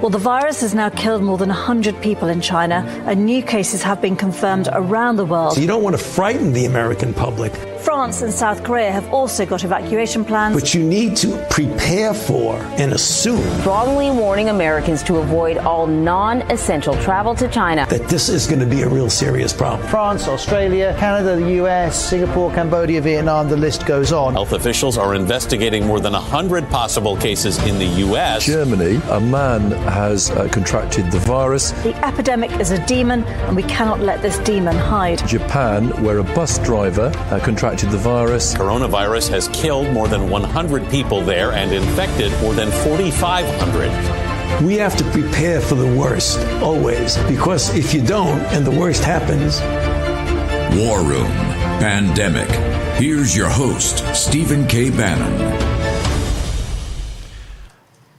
Well, the virus has now killed more than 100 people in China, and new cases have been confirmed around the world. So you don't want to frighten the American public. France and South Korea have also got evacuation plans. But you need to prepare for and assume. Strongly warning Americans to avoid all non-essential travel to China. That this is going to be a real serious problem. France, Australia, Canada, the US, Singapore, Cambodia, Vietnam, the list goes on. Health officials are investigating more than 100 possible cases in the U.S. Germany, a man has contracted the virus. The epidemic is a demon, and we cannot let this demon hide. Japan, where a bus driver contracted the virus. Coronavirus has killed more than 100 people there and infected more than 4,500. We have to prepare for the worst, always, because if you don't and the worst happens. War Room Pandemic. Here's your host, Stephen K. Bannon.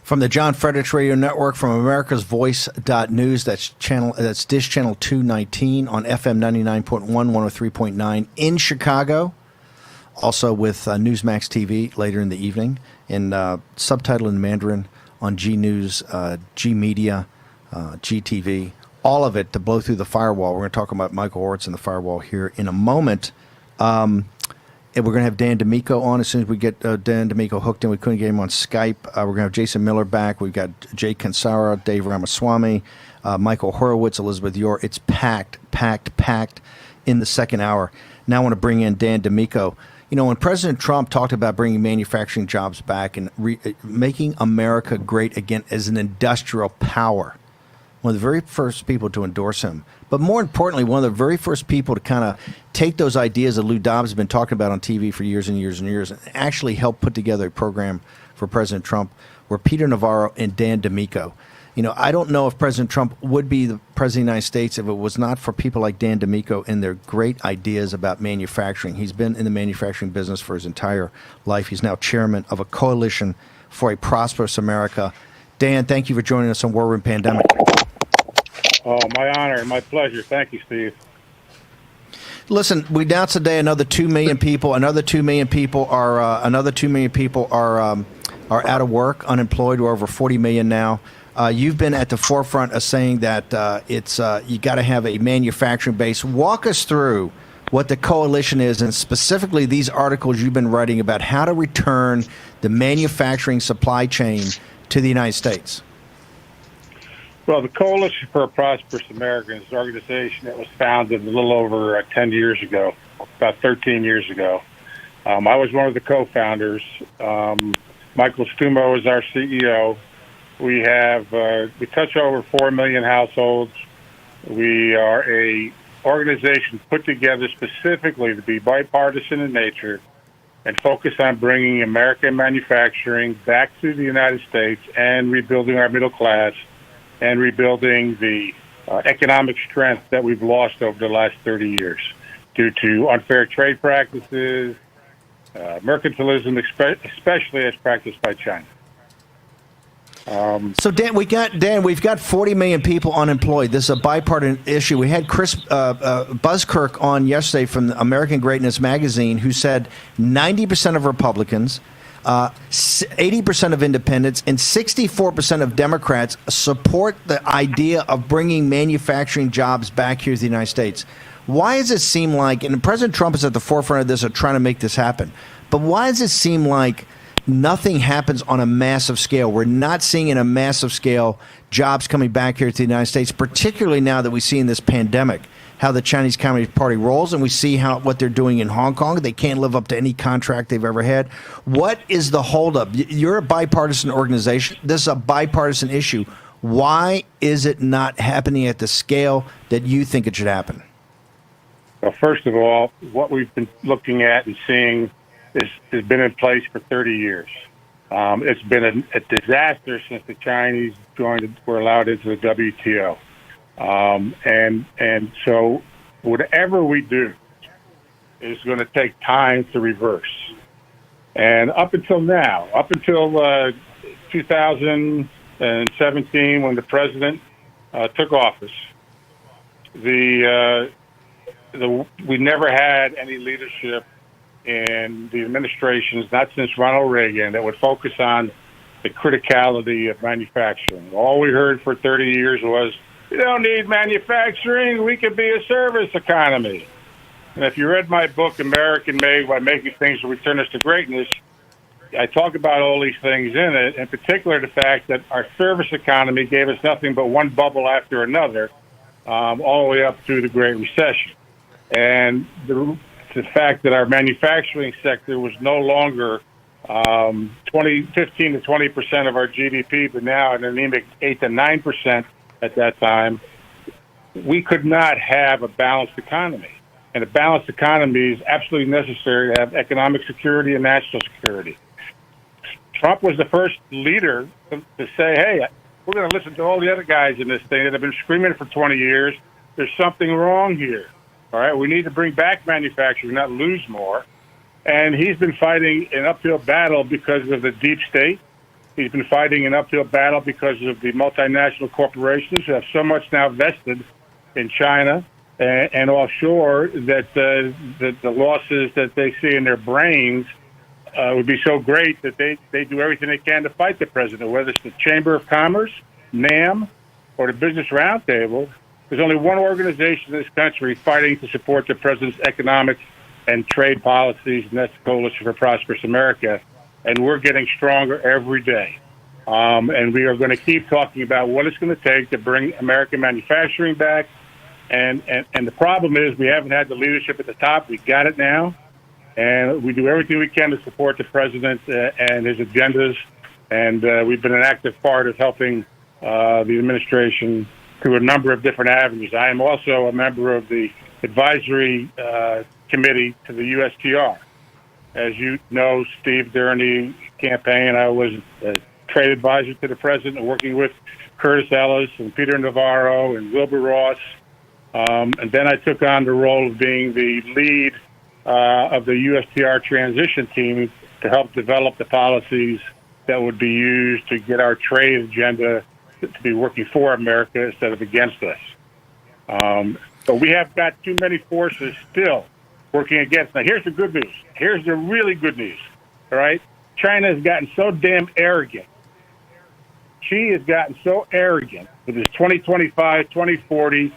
From the John Fredericks Radio Network, from AmericasVoice.News, that's Dish Channel 219 on FM 99.1, 103.9 in Chicago. Also with Newsmax TV later in the evening, and subtitle in Mandarin on G News, G Media, GTV, all of it to blow through the firewall. We're going to talk about Michael Horowitz and the firewall here in a moment. And we're going to have Dan D'Amico on as soon as we get Dan D'Amico hooked in. We couldn't get him on Skype. We're going to have Jason Miller back. We've got Jay Kansara, Dave Ramaswamy, Michael Horowitz, Elizabeth Yore. It's packed in the second hour. Now I want to bring in Dan D'Amico. You know, when President Trump talked about bringing manufacturing jobs back and making America great again as an industrial power, one of the very first people to endorse him, but more importantly, one of the very first people to kind of take those ideas that Lou Dobbs has been talking about on TV for years and years and years and actually help put together a program for President Trump were Peter Navarro and Dan D'Amico. You know, I don't know if President Trump would be the president of the United States if it was not for people like Dan D'Amico and their great ideas about manufacturing. He's been in the manufacturing business for his entire life. He's now chairman of a coalition for a prosperous America. Dan, thank you for joining us on War Room Pandemic. Oh, my honor and my pleasure. Thank you, Steve. Listen, we announced today another 2 million people. Another 2 million people are out of work, unemployed. We're over 40 million now. You've been at the forefront of saying that you got to have a manufacturing base. Walk us through what the coalition is, and specifically these articles you've been writing about how to return the manufacturing supply chain to the United States. Well, the Coalition for a Prosperous America is an organization that was founded a little over 10 years ago, about 13 years ago. I was one of the co-founders. Michael Stumo is our CEO. We touch over 4 million households. We are a organization put together specifically to be bipartisan in nature and focus on bringing American manufacturing back to the United States and rebuilding our middle class and rebuilding the economic strength that we've lost over the last 30 years due to unfair trade practices, mercantilism, especially as practiced by China. So Dan, we've got 40 million people unemployed. This is a bipartisan issue. We had Chris Buzzkirk on yesterday from American Greatness Magazine, who said 90% of Republicans, 80% of independents, and 64% of Democrats support the idea of bringing manufacturing jobs back here to the United States. Why does it seem like, and President Trump is at the forefront of this, of trying to make this happen, but why does it seem like nothing happens on a massive scale? We're not seeing in a massive scale jobs coming back here to the United States, particularly now that we see in this pandemic how the Chinese Communist Party rolls, and we see what they're doing in Hong Kong. They can't live up to any contract they've ever had. What is the holdup? You're a bipartisan organization. This is a bipartisan issue. Why is it not happening at the scale that you think it should happen? Well, first of all, what we've been looking at and seeing has been in place for 30 years. It's been a disaster since the Chinese were allowed into the WTO. And so whatever we do is going to take time to reverse. And up until now, up until 2017, when the president took office, we never had any leadership in the administrations, not since Ronald Reagan, that would focus on the criticality of manufacturing. All we heard for 30 years was, we don't need manufacturing, we could be a service economy. And if you read my book, American Made, Why Making Things Will Return Us to Greatness, I talk about all these things in it, in particular the fact that our service economy gave us nothing but one bubble after another, all the way up through the Great Recession. And the fact that our manufacturing sector was no longer 15 to 20% of our GDP, but now an anemic 8 to 9% at that time, we could not have a balanced economy. And a balanced economy is absolutely necessary to have economic security and national security. Trump was the first leader to say, hey, we're going to listen to all the other guys in this thing that have been screaming for 20 years. There's something wrong here. All right, we need to bring back manufacturing, not lose more. And he's been fighting an uphill battle because of the deep state. He's been fighting an uphill battle because of the multinational corporations who have so much now vested in China and offshore that the losses that they see in their brains would be so great that they do everything they can to fight the president, whether it's the Chamber of Commerce, NAM, or the Business Roundtable. There's only one organization in this country fighting to support the president's economic and trade policies, and that's the Coalition for Prosperous America. And we're getting stronger every day. And we are going to keep talking about what it's going to take to bring American manufacturing back. And the problem is we haven't had the leadership at the top. We got it now. And we do everything we can to support the president and his agendas. And we've been an active part of helping the administration through a number of different avenues. I am also a member of the advisory committee to the USTR. As you know, Steve, during the campaign, I was a trade advisor to the president, working with Curtis Ellis and Peter Navarro and Wilbur Ross. And then I took on the role of being the lead of the USTR transition team to help develop the policies that would be used to get our trade agenda to be working for America instead of against us. But we have got too many forces still working against. Now, here's the good news. Here's the really good news, all right? China has gotten so damn arrogant. She has gotten so arrogant with this 2025, 2040.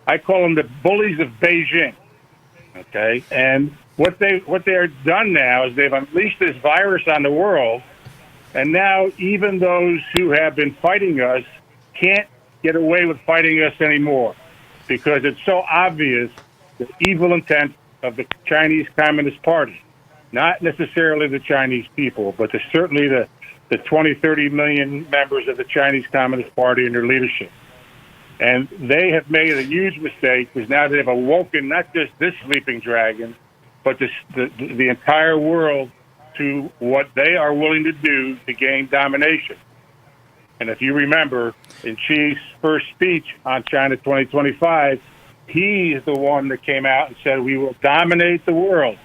I call them the bullies of Beijing, okay? And what they're done now is they've unleashed this virus on the world, and now even those who have been fighting us can't get away with fighting us anymore because it's so obvious the evil intent of the Chinese Communist Party. Not necessarily the Chinese people, but certainly the 20, 30 million members of the Chinese Communist Party and their leadership. And they have made a huge mistake because now they've awoken not just this sleeping dragon, but the entire world to what they are willing to do to gain domination. And if you remember, in Xi's first speech on China 2025, he is the one that came out and said, we will dominate the world.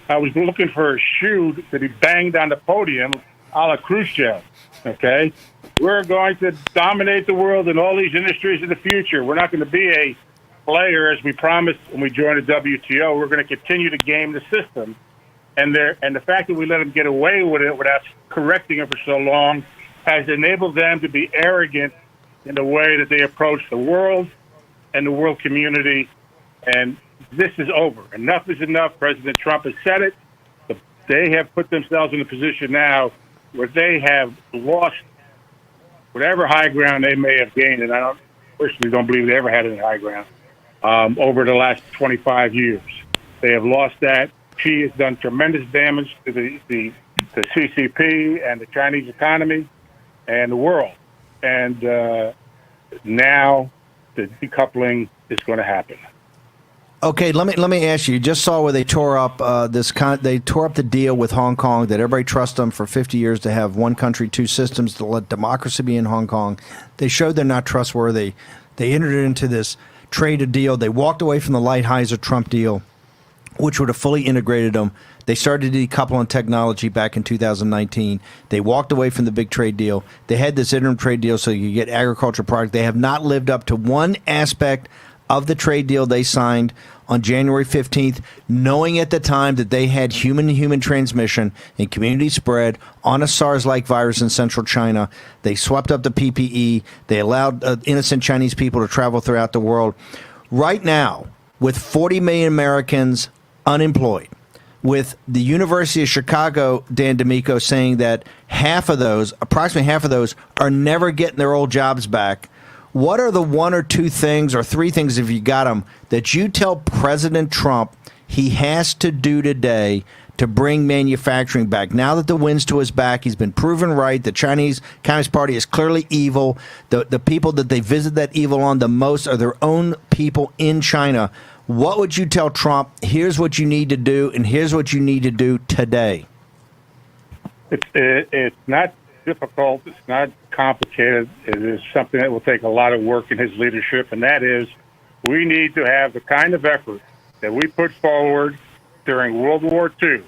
I was looking for a shoe that he banged on the podium a la Khrushchev, okay? We're going to dominate the world in all these industries in the future. We're not going to be a player, as we promised when we joined the WTO. We're going to continue to game the system. And the fact that we let them get away with it without correcting it for so long has enabled them to be arrogant in the way that they approach the world and the world community. And this is over. Enough is enough. President Trump has said it. They have put themselves in a position now where they have lost whatever high ground they may have gained, and I personally don't believe they ever had any high ground over the last 25 years. They have lost that. Xi has done tremendous damage to the CCP and the Chinese economy and the world. And now the decoupling is going to happen. Okay, let me ask you. You just saw where they tore up they tore up the deal with Hong Kong that everybody trusts them for 50 years to have one country, two systems, to let democracy be in Hong Kong. They showed they're not trustworthy. They entered into this trade deal. They walked away from the Lighthizer-Trump deal, which would have fully integrated them. They started decoupling technology back in 2019. They walked away from the big trade deal. They had this interim trade deal so you get agricultural product. They have not lived up to one aspect of the trade deal they signed on January 15th, knowing at the time that they had human-to-human transmission and community spread on a SARS-like virus in central China. They swept up the PPE. They allowed innocent Chinese people to travel throughout the world. Right now, with 40 million Americans unemployed, with the University of Chicago, Dan D'Amico, saying that approximately half of those, are never getting their old jobs back. What are the one or two things or three things, if you got them, that you tell President Trump he has to do today to bring manufacturing back? Now that the wind's to his back, he's been proven right. The Chinese Communist Party is clearly evil. The people that they visit that evil on the most are their own people in China. What would you tell Trump? Here's what you need to do, and here's what you need to do today. It's not difficult. It's not complicated. It is something that will take a lot of work in his leadership, and that is we need to have the kind of effort that we put forward during World War II,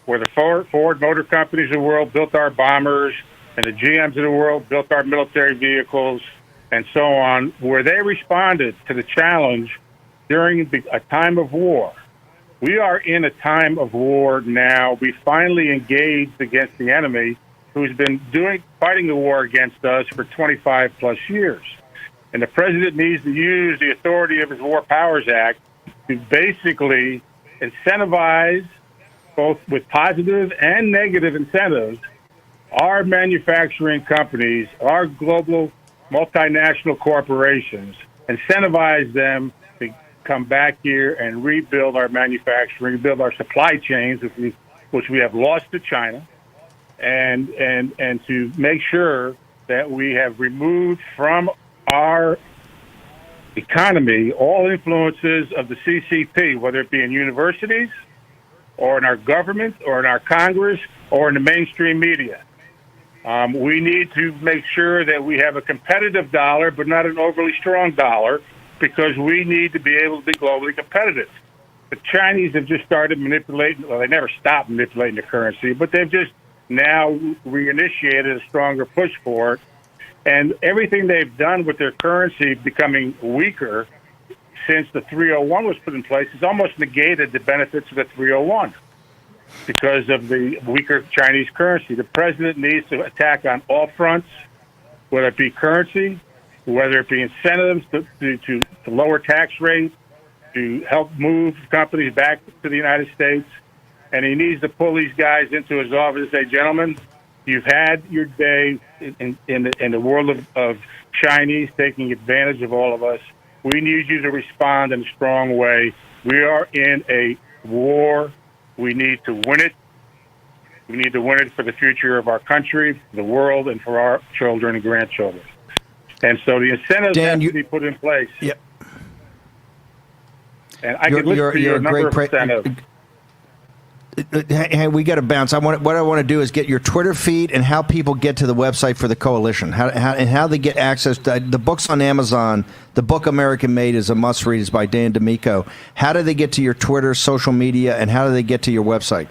where the Ford Motor Companies of the world built our bombers and the GMs of the world built our military vehicles and so on, where they responded to the challenge during a time of war. We are in a time of war now. We finally engaged against the enemy who's been fighting the war against us for 25 plus years. And the president needs to use the authority of his War Powers Act to basically incentivize, both with positive and negative incentives, our manufacturing companies, our global multinational corporations, incentivize them to come back here and rebuild our manufacturing, rebuild our supply chains, which we have lost to China, and to make sure that we have removed from our economy all influences of the CCP, whether it be in universities or in our government or in our Congress or in the mainstream media. We need to make sure that we have a competitive dollar, but not an overly strong dollar, because we need to be able to be globally competitive. The Chinese have just started manipulating, well, they never stopped manipulating the currency, but they've just now reinitiated a stronger push for it. And everything they've done with their currency becoming weaker since the 301 was put in place has almost negated the benefits of the 301 because of the weaker Chinese currency. The president needs to attack on all fronts, whether it be currency, whether it be incentives to lower tax rates, to help move companies back to the United States. And he needs to pull these guys into his office and say, gentlemen, you've had your day in the world of Chinese taking advantage of all of us. We need you to respond in a strong way. We are in a war. We need to win it. We need to win it for the future of our country, the world, and for our children and grandchildren. And so the incentives have to be put in place. Yep. And I can list you a number of incentives. Hey, we got to bounce. What I want to do is get your Twitter feed and how people get to the website for the coalition, how they get access to the books on Amazon. The book American Made is a must-read. It's by Dan D'Amico. How do they get to your Twitter, social media, and how do they get to your website?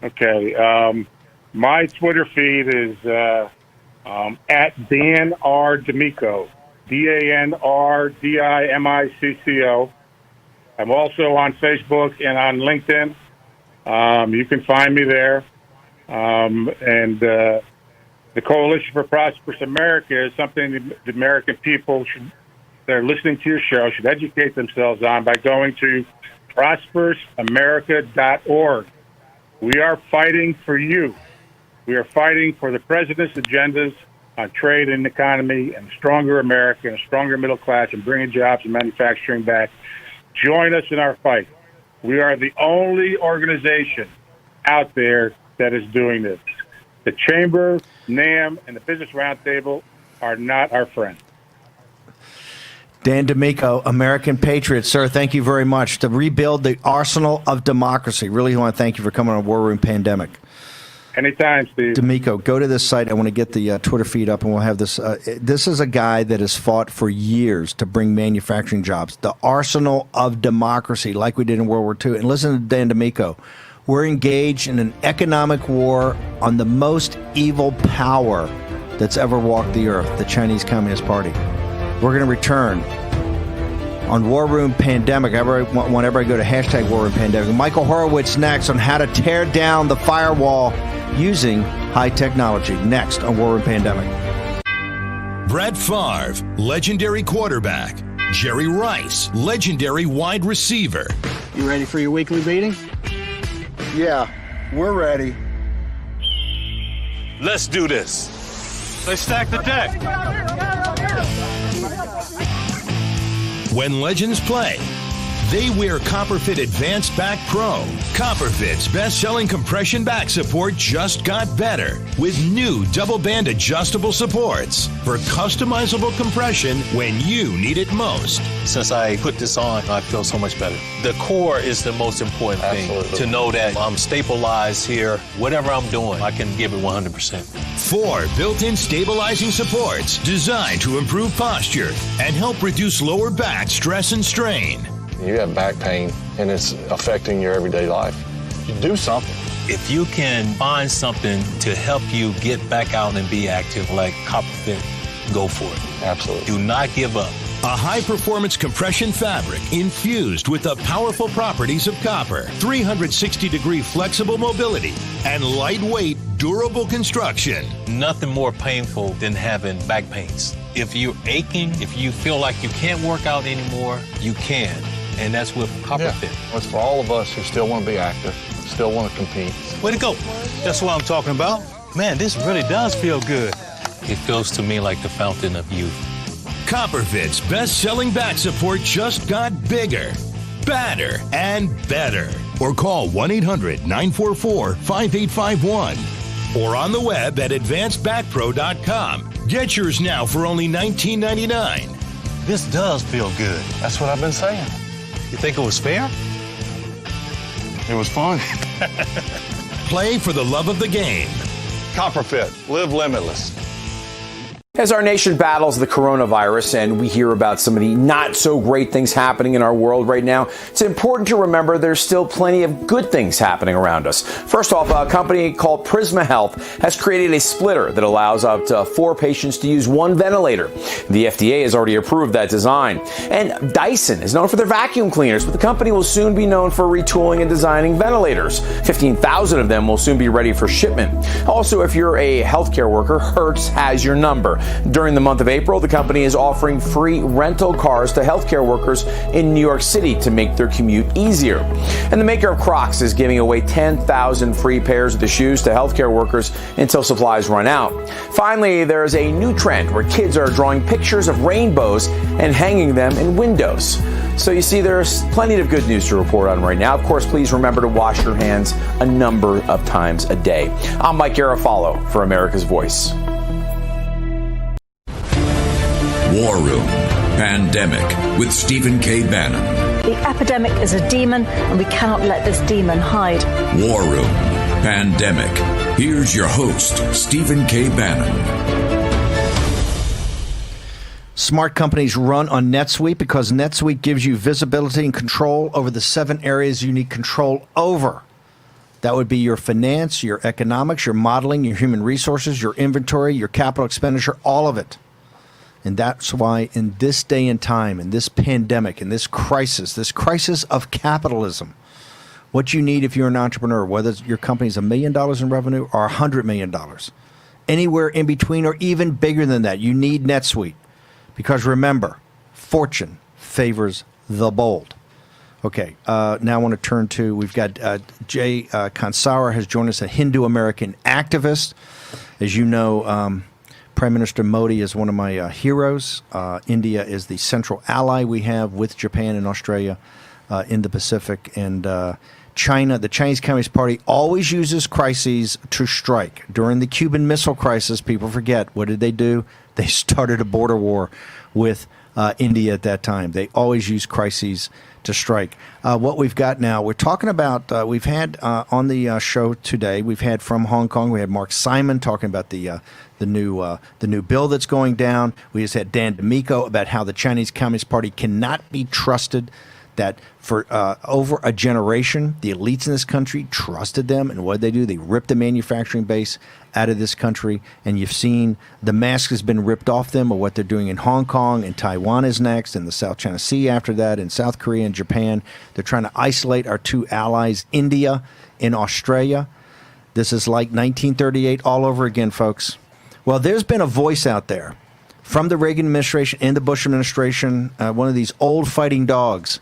Okay. My Twitter feed is at Dan R. D'Amico, DANRDIMICCO. I'm also on Facebook and on LinkedIn. You can find me there. And the Coalition for Prosperous America is something the American people that are listening to your show should educate themselves on by going to prosperousamerica.org. We are fighting for you. We are fighting for the president's agendas on trade and economy and a stronger America and a stronger middle class and bringing jobs and manufacturing back. Join us in our fight. We are the only organization out there that is doing this. The Chamber, NAM, and the Business Roundtable are not our friends. Dan D'Amico, American Patriot. Sir, thank you very much. To rebuild the arsenal of democracy. Really want to thank you for coming on War Room Pandemic. Anytime, Steve. D'Amico, go to this site. I want to get the Twitter feed up, and we'll have this. This is a guy that has fought for years to bring manufacturing jobs, the arsenal of democracy, like we did in World War II. And listen to Dan D'Amico. We're engaged in an economic war on the most evil power that's ever walked the earth, the Chinese Communist Party. We're going to return on War Room Pandemic. I want everybody to go to hashtag War Room Pandemic. Michael Horowitz next on how to tear down the firewall using high technology. Next on War Room Pandemic. Brett Favre, legendary quarterback. Jerry Rice, legendary wide receiver. You ready for your weekly meeting? Yeah, we're ready. Let's do this. Let's stack the deck. When legends play, they wear Copperfit Advanced Back Pro. Copperfit's best-selling compression back support just got better with new double-band adjustable supports for customizable compression when you need it most. Since I put this on, I feel so much better. The core is the most important thing. To know that I'm stabilized here. Whatever I'm doing, I can give it 100%. 4 built-in stabilizing supports designed to improve posture and help reduce lower back stress and strain. You have back pain and it's affecting your everyday life. You do something. If you can find something to help you get back out and be active like Copperfit, go for it. Absolutely. Do not give up. A high-performance compression fabric infused with the powerful properties of copper, 360-degree flexible mobility, and lightweight, durable construction. Nothing more painful than having back pains. If you're aching, if you feel like you can't work out anymore, you can. And that's with Copperfit. Yeah. It's for all of us who still want to be active, still want to compete. Way to go. That's what I'm talking about. Man, this really does feel good. It feels to me like the fountain of youth. Copperfit's best-selling back support just got bigger, badder, and better. Or call 1-800-944-5851. Or on the web at advancedbackpro.com. Get yours now for only $19.99. This does feel good. That's what I've been saying. You think it was fair? It was fun. Play for the love of the game. Copperfit, live limitless. As our nation battles the coronavirus and we hear about some of the not so great things happening in our world right now, it's important to remember there's still plenty of good things happening around us. First off, a company called Prisma Health has created a splitter that allows up to 4 patients to use 1 ventilator. The FDA has already approved that design. And Dyson is known for their vacuum cleaners, but the company will soon be known for retooling and designing ventilators. 15,000 of them will soon be ready for shipment. Also, if you're a healthcare worker, Hertz has your number. During the month of April, the company is offering free rental cars to healthcare workers in New York City to make their commute easier. And the maker of Crocs is giving away 10,000 free pairs of the shoes to healthcare workers until supplies run out. Finally, there's a new trend where kids are drawing pictures of rainbows and hanging them in windows. So you see, there's plenty of good news to report on right now. Of course, please remember to wash your hands a number of times a day. I'm Mike Garofalo for America's Voice. War Room Pandemic with Stephen K. Bannon. The epidemic is a demon, and we cannot let this demon hide. War Room Pandemic. Here's your host, Stephen K. Bannon. Smart companies run on NetSuite because NetSuite gives you visibility and control over the 7 areas you need control over. That would be your finance, your economics, your modeling, your human resources, your inventory, your capital expenditure, all of it. And that's why in this day and time, in this pandemic, in this crisis of capitalism, what you need if you're an entrepreneur, whether your company's $1 million in revenue or $100 million, anywhere in between or even bigger than that, you need NetSuite. Because remember, fortune favors the bold. Okay, now I want to turn to, we've got Jay Kansara has joined us, a Hindu-American activist. As you know, Prime Minister Modi is one of my heroes. India is the central ally we have with Japan and Australia in the Pacific. And China, the Chinese Communist Party, always uses crises to strike. During the Cuban Missile Crisis, people forget, what did they do? They started a border war with India at that time. They always use crises to strike. What we've got now, we're talking about, we've had on the show today, we've had from Hong Kong, we had Mark Simon talking about the new bill that's going down. We just had Dan D'Amico about how the Chinese Communist Party cannot be trusted. that for over a generation, the elites in this country trusted them, and what did they do? They ripped the manufacturing base out of this country, and you've seen the mask has been ripped off them of what they're doing in Hong Kong, and Taiwan is next, and the South China Sea after that, and South Korea and Japan. They're trying to isolate our two allies, India and Australia. This is like 1938 all over again, folks. Well, there's been a voice out there from the Reagan administration and the Bush administration, one of these old fighting dogs,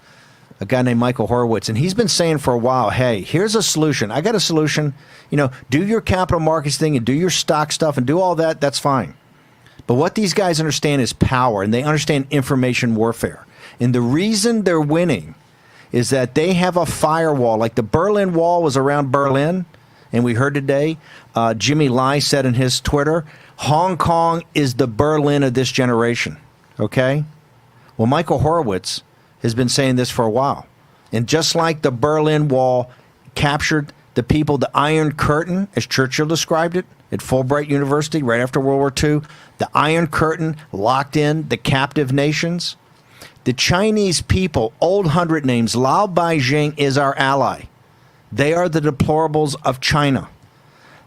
a guy named Michael Horowitz, and he's been saying for a while, hey, here's a solution. I got a solution. You know, do your capital markets thing and do your stock stuff and do all that. That's fine. But what these guys understand is power, and they understand information warfare. And the reason they're winning is that they have a firewall. Like the Berlin Wall was around Berlin, and we heard today, Jimmy Lai said in his Twitter, Hong Kong is the Berlin of this generation. Okay? Well, Michael Horowitz has been saying this for a while. And just like the Berlin Wall captured the people, the Iron Curtain, as Churchill described it at Fulbright University right after World War II, the Iron Curtain locked in the captive nations. The Chinese people, old 100 names, Lao Beijing is our ally. They are the deplorables of China.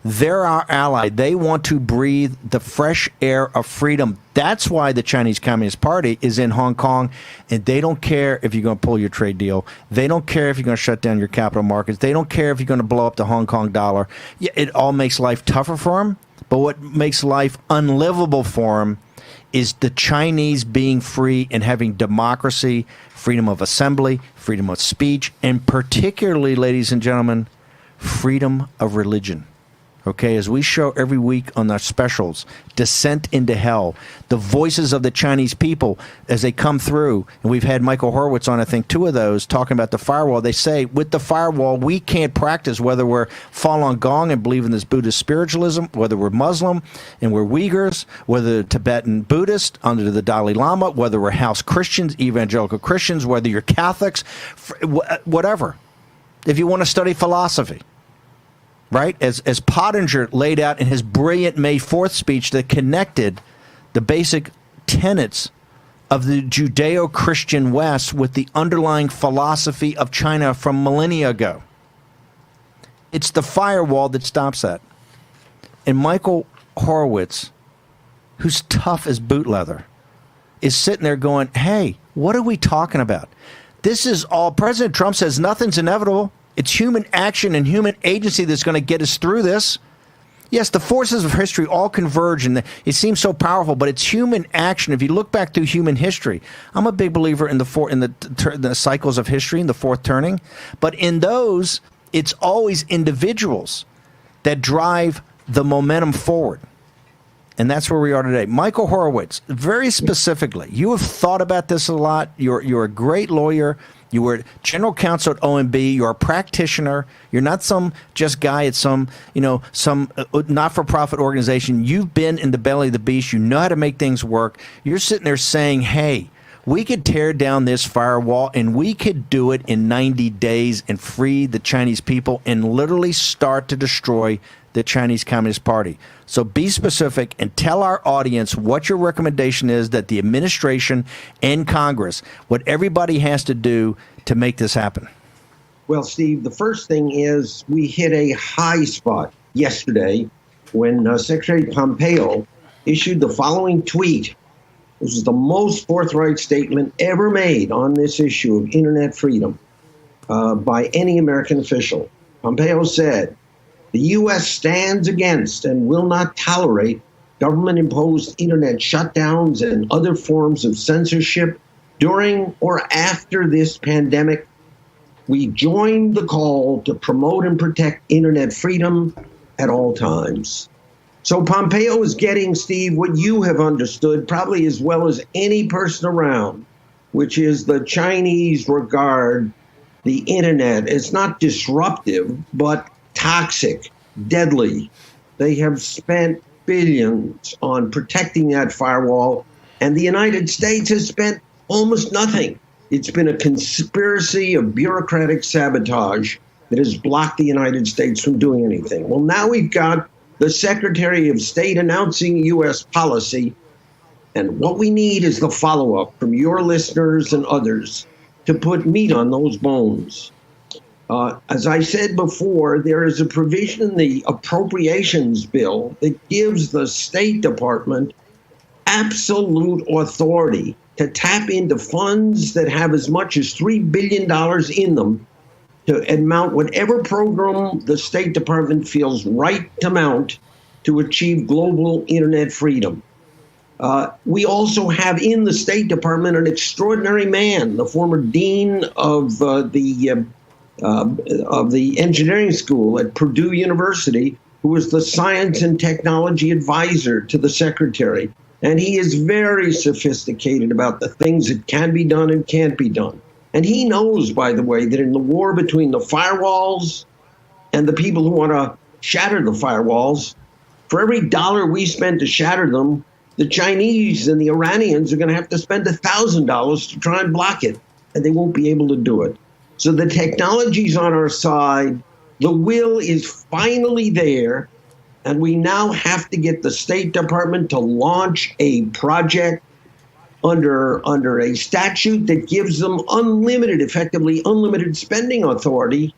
They're our ally. They want to breathe the fresh air of freedom. That's why the Chinese Communist Party is in Hong Kong, and they don't care if you're going to pull your trade deal. They don't care if you're going to shut down your capital markets. They don't care if you're going to blow up the Hong Kong dollar. Yeah, it all makes life tougher for them, but what makes life unlivable for them is the Chinese being free and having democracy, freedom of assembly, freedom of speech, and particularly, ladies and gentlemen, freedom of religion. Okay, as we show every week on our specials, Descent into Hell, the voices of the Chinese people as they come through, and we've had Michael Horowitz on, I think, 2 of those, talking about the firewall. They say, with the firewall, we can't practice whether we're Falun Gong and believe in this Buddhist spiritualism, whether we're Muslim and we're Uyghurs, whether Tibetan Buddhist under the Dalai Lama, whether we're house Christians, evangelical Christians, whether you're Catholics, whatever. If you want to study philosophy. Right, as Pottinger laid out in his brilliant May 4th speech that connected the basic tenets of the Judeo-Christian West with the underlying philosophy of China from millennia ago. It's the firewall that stops that. And Michael Horowitz, who's tough as boot leather, is sitting there going, hey, what are we talking about? This is all, President Trump says nothing's inevitable. It's human action and human agency that's going to get us through this. Yes, the forces of history all converge, and it seems so powerful, but it's human action. If you look back through human history, I'm a big believer in the cycles of history and the fourth turning. But in those, it's always individuals that drive the momentum forward. And that's where we are today. Michael Horowitz, very specifically, you have thought about this a lot. You're a great lawyer. You were general counsel at OMB. You're a practitioner. You're not some just guy at some not-for-profit organization. You've been in the belly of the beast. You know how to make things work. You're sitting there saying, hey, we could tear down this firewall, and we could do it in 90 days and free the Chinese people and literally start to destroy the Chinese Communist Party. So be specific and tell our audience what your recommendation is that the administration and Congress, what everybody has to do to make this happen. Well, Steve, the first thing is we hit a high spot yesterday when Secretary Pompeo issued the following tweet. This is the most forthright statement ever made on this issue of internet freedom by any American official. Pompeo said, the U.S. stands against and will not tolerate government-imposed internet shutdowns and other forms of censorship during or after this pandemic. We join the call to promote and protect internet freedom at all times. So Pompeo is getting, Steve, what you have understood probably as well as any person around, which is the Chinese regard the internet as not disruptive, but toxic, deadly. They have spent billions on protecting that firewall, and the United States has spent almost nothing. It's been a conspiracy of bureaucratic sabotage that has blocked the United States from doing anything. Well, now we've got the Secretary of State announcing U.S. policy, and what we need is the follow-up from your listeners and others. to put meat on those bones. As I said before, there is a provision in the appropriations bill that gives the State Department absolute authority to tap into funds that have as much as $3 billion in them to mount whatever program the State Department feels right to mount to achieve global internet freedom. We also have in the State Department an extraordinary man, the former dean of the engineering school at Purdue University, who is the science and technology advisor to the secretary. And he is very sophisticated about the things that can be done and can't be done. And he knows, by the way, that in the war between the firewalls and the people who want to shatter the firewalls, for every dollar we spend to shatter them, the Chinese and the Iranians are going to have to spend $1,000 to try and block it, and they won't be able to do it. So the technology's on our side. The will is finally there, and we now have to get the State Department to launch a project under a statute that gives them effectively unlimited spending authority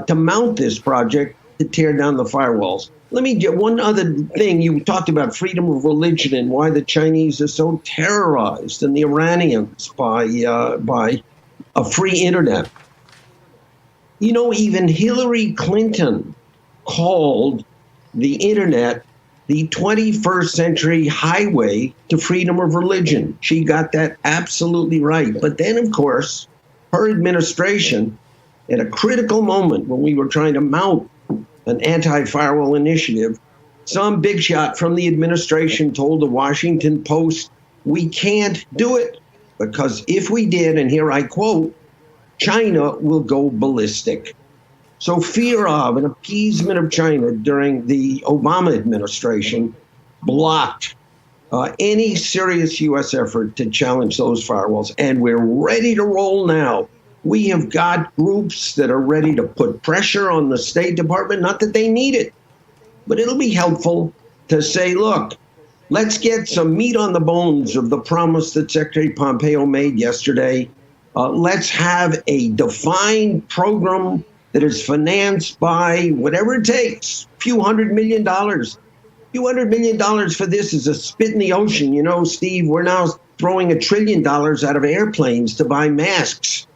to mount this project to tear down the firewalls. Let me get one other thing. You talked about freedom of religion and why the Chinese are so terrorized and the Iranians by a free internet. You know, even Hillary Clinton called the internet the 21st century highway to freedom of religion. She got that absolutely right. But then, of course, her administration, at a critical moment when we were trying to mount an anti-firewall initiative, some big shot from the administration told the Washington Post, we can't do it because if we did, and here I quote, China will go ballistic. So fear of and appeasement of China during the Obama administration blocked any serious U.S. effort to challenge those firewalls. And we're ready to roll now. We have got groups that are ready to put pressure on the State Department, not that they need it, but it'll be helpful to say, look, let's get some meat on the bones of the promise that Secretary Pompeo made yesterday. Let's have a defined program that is financed by whatever it takes, a few $100 million. $200 million for this is a spit in the ocean. You know, Steve, we're now throwing $1 trillion out of airplanes to buy masks.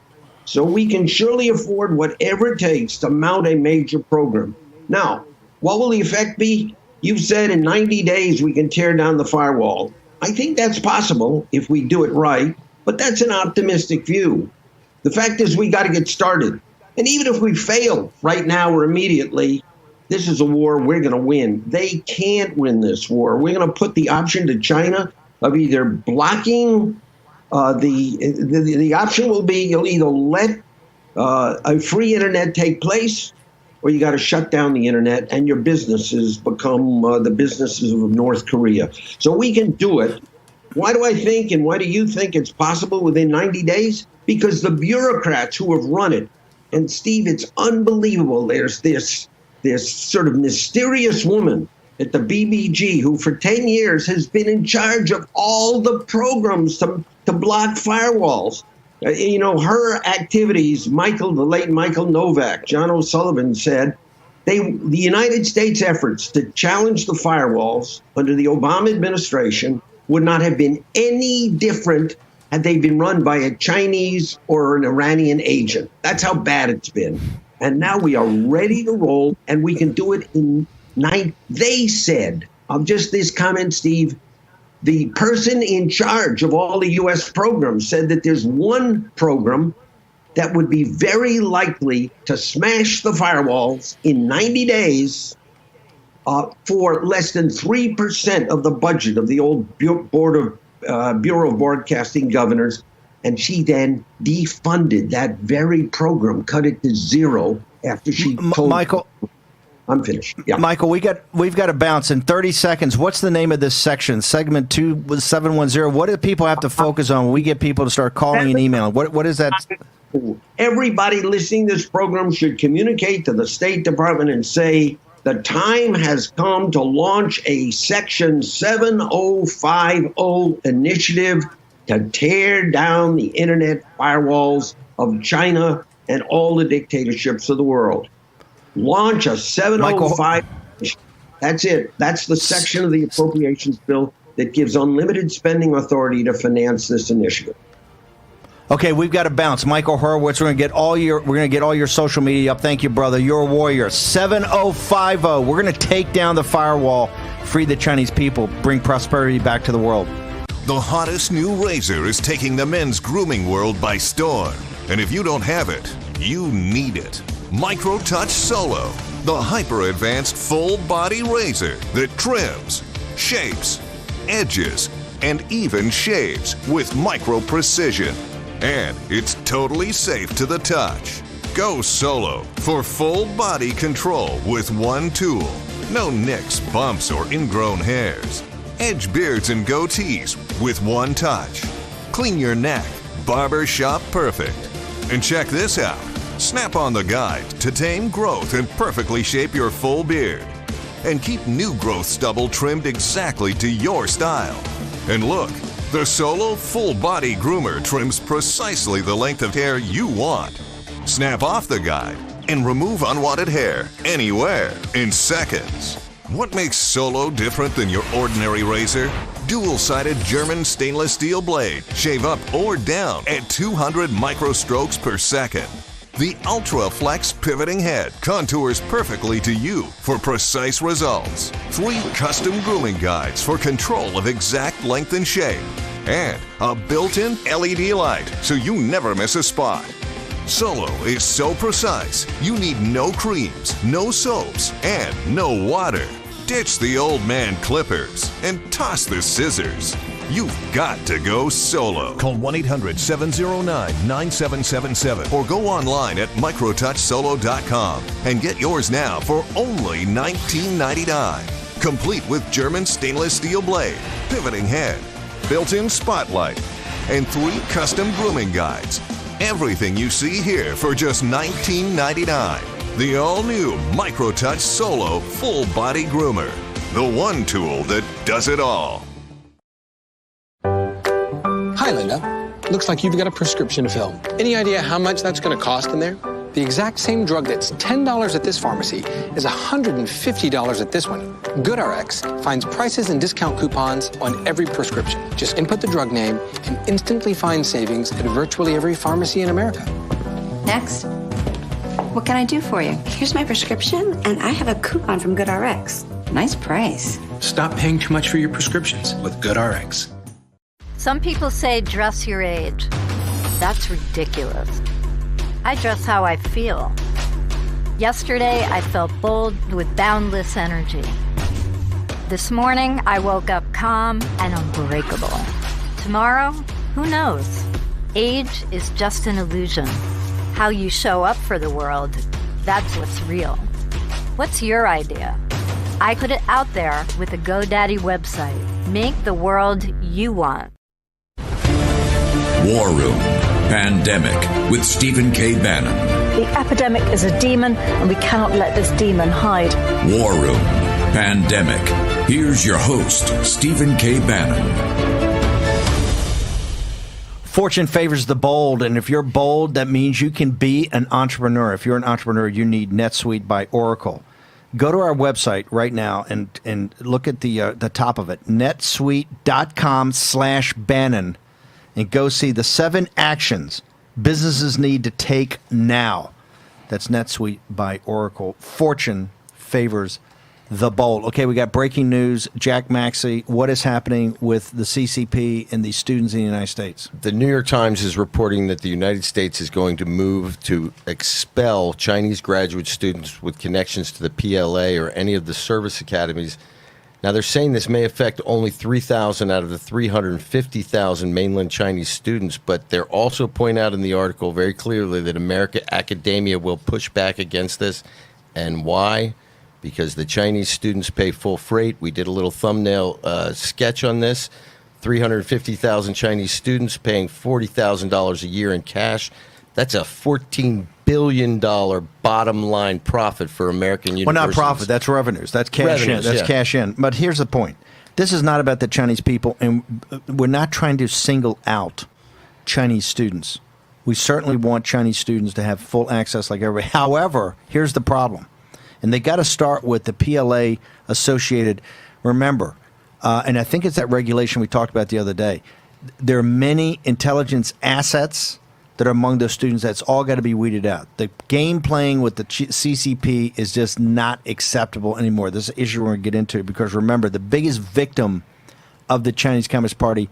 So we can surely afford whatever it takes to mount a major program. Now, what will the effect be? You've said in 90 days we can tear down the firewall. I think that's possible if we do it right, but that's an optimistic view. The fact is we got to get started. And even if we fail right now or immediately, this is a war we're going to win. They can't win this war. We're going to put the option to China of either blocking the option will be you'll either let a free internet take place or you got to shut down the internet and your businesses become the businesses of North Korea. So we can do it. Why do I think and why do you think it's possible within 90 days? Because the bureaucrats who have run it, and Steve, it's unbelievable. There's this sort of mysterious woman at the BBG who for 10 years has been in charge of all the programs to block firewalls. You know, her activities, the late Michael Novak, John O'Sullivan said, the United States efforts to challenge the firewalls under the Obama administration would not have been any different had they been run by a Chinese or an Iranian agent. That's how bad it's been. And now we are ready to roll, and we can do it in 9. They said, just this comment, Steve, the person in charge of all the U.S. programs said that there's one program that would be very likely to smash the firewalls in 90 days for less than 3% of the budget of the old Bureau of Broadcasting Governors. And she then defunded that very program, cut it to zero after she told Michael. I'm finished. Yeah. Michael, we've got to bounce in 30 seconds. What's the name of this section? Segment 2710. What do people have to focus on when we get people to start calling and emailing? What is that? Everybody listening to this program should communicate to the State Department and say the time has come to launch a Section 7050 initiative to tear down the internet firewalls of China and all the dictatorships of the world. Launch a 705. That's it. That's the section of the appropriations bill that gives unlimited spending authority to finance this initiative. Okay, we've got to bounce. Michael Horowitz, we're gonna get all your social media up. Thank you, brother. You're a warrior. 7050. We're gonna take down the firewall, free the Chinese people, bring prosperity back to the world. The hottest new razor is taking the men's grooming world by storm. And if you don't have it, you need it. MicroTouch Solo, the hyper-advanced full-body razor that trims, shapes, edges, and even shaves with micro-precision. And it's totally safe to the touch. Go solo for full body control with one tool. No nicks, bumps, or ingrown hairs. Edge beards and goatees with one touch. Clean your neck, barber shop perfect. And check this out. Snap on the guide to tame growth and perfectly shape your full beard. And keep new growth stubble trimmed exactly to your style. And look, the Solo Full Body Groomer trims precisely the length of hair you want. Snap off the guide and remove unwanted hair anywhere in seconds. What makes Solo different than your ordinary razor? Dual-sided German stainless steel blade. Shave up or down at 200 microstrokes per second. The Ultra Flex pivoting head contours perfectly to you for precise results. 3 custom grooming guides for control of exact length and shape. And a built-in LED light so you never miss a spot. Solo is so precise, you need no creams, no soaps, and no water. Ditch the old man clippers and toss the scissors. You've got to go solo. Call 1-800-709-9777 or go online at microtouchsolo.com and get yours now for only $19.99. Complete with German stainless steel blade, pivoting head, built-in spotlight, and 3 custom grooming guides. Everything you see here for just $19.99. The all-new MicroTouch Solo Full Body Groomer. The one tool that does it all. Hi, Linda. Looks like you've got a prescription to fill. Any idea how much that's going to cost in there? The exact same drug that's $10 at this pharmacy is $150 at this one. GoodRx finds prices and discount coupons on every prescription. Just input the drug name and instantly find savings at virtually every pharmacy in America. Next. What can I do for you? Here's my prescription, and I have a coupon from GoodRx. Nice price. Stop paying too much for your prescriptions with GoodRx. Some people say dress your age. That's ridiculous. I dress how I feel. Yesterday, I felt bold with boundless energy. This morning, I woke up calm and unbreakable. Tomorrow, who knows? Age is just an illusion. How you show up for the world, that's what's real. What's your idea? I put it out there with the GoDaddy website. Make the world you want. War Room Pandemic with Stephen K. Bannon. The epidemic is a demon, and we cannot let this demon hide. War Room Pandemic. Here's your host, Stephen K. Bannon. Fortune favors the bold, and if you're bold, that means you can be an entrepreneur. If you're an entrepreneur, you need NetSuite by Oracle. Go to our website right now and look at the top of it, netsuite.com/Bannon, and go see the 7 actions businesses need to take now. That's NetSuite by Oracle. Fortune favors the bold. Okay, we got breaking news. Jack Maxey, what is happening with the CCP and the students in the United States? The New York Times is reporting that the United States is going to move to expel Chinese graduate students with connections to the PLA or any of the service academies. Now, they're saying this may affect only 3,000 out of the 350,000 mainland Chinese students, but they're also pointing out in the article very clearly that American academia will push back against this. And why? Because the Chinese students pay full freight. We did a little thumbnail sketch on this. 350,000 Chinese students paying $40,000 a year in cash. That's a $14 billion bottom line profit for American universities. Well, not profit. That's revenues. That's cash in. That's cash in. But here's the point. This is not about the Chinese people, and we're not trying to single out Chinese students. We certainly want Chinese students to have full access like everybody. However, here's the problem. And they got to start with the PLA associated. Remember, and I think it's that regulation we talked about the other day. There are many intelligence assets that are among those students. That's all got to be weeded out. The game playing with the CCP is just not acceptable anymore. This is an issue we're going to get into because remember, the biggest victim of the Chinese Communist Party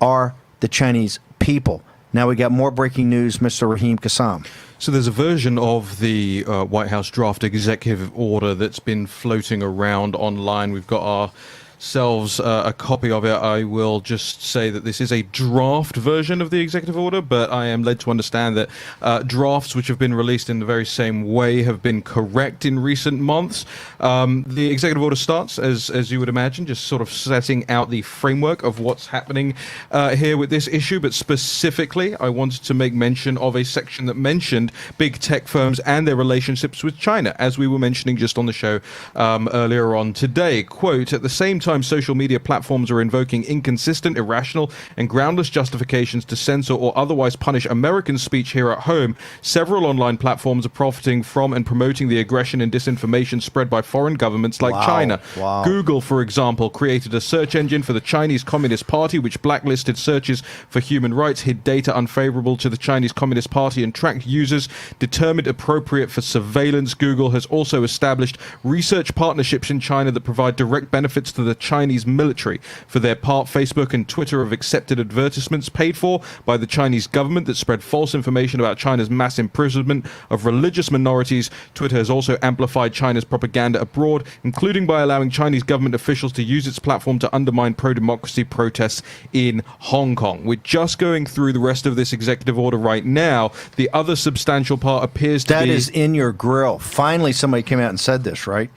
are the Chinese people. Now we got more breaking news, Mr. Raheem Kassam. So there's a version of the White House draft executive order that's been floating around online. We've got ourselves a copy of it. I will just say that this is a draft version of the executive order, but I am led to understand that drafts which have been released in the very same way have been correct in recent months. The executive order starts, as you would imagine, just sort of setting out the framework of what's happening here with this issue, but specifically I wanted to make mention of a section that mentioned big tech firms and their relationships with China, as we were mentioning just on the show earlier on today. Quote, at the same time, social media platforms are invoking inconsistent, irrational, and groundless justifications to censor or otherwise punish American speech here at home. Several online platforms are profiting from and promoting the aggression and disinformation spread by foreign governments like China. Wow. Google, for example, created a search engine for the Chinese Communist Party, which blacklisted searches for human rights, hid data unfavorable to the Chinese Communist Party, and tracked users determined appropriate for surveillance. Google has also established research partnerships in China that provide direct benefits to the Chinese military. For their part, Facebook and Twitter have accepted advertisements paid for by the Chinese government that spread false information about China's mass imprisonment of religious minorities. Twitter has also amplified China's propaganda abroad, including by allowing Chinese government officials to use its platform to undermine pro-democracy protests in Hong Kong. We're just going through the rest of this executive order right now. The other substantial part appears to be... That is in your grill. Finally, somebody came out and said this, right?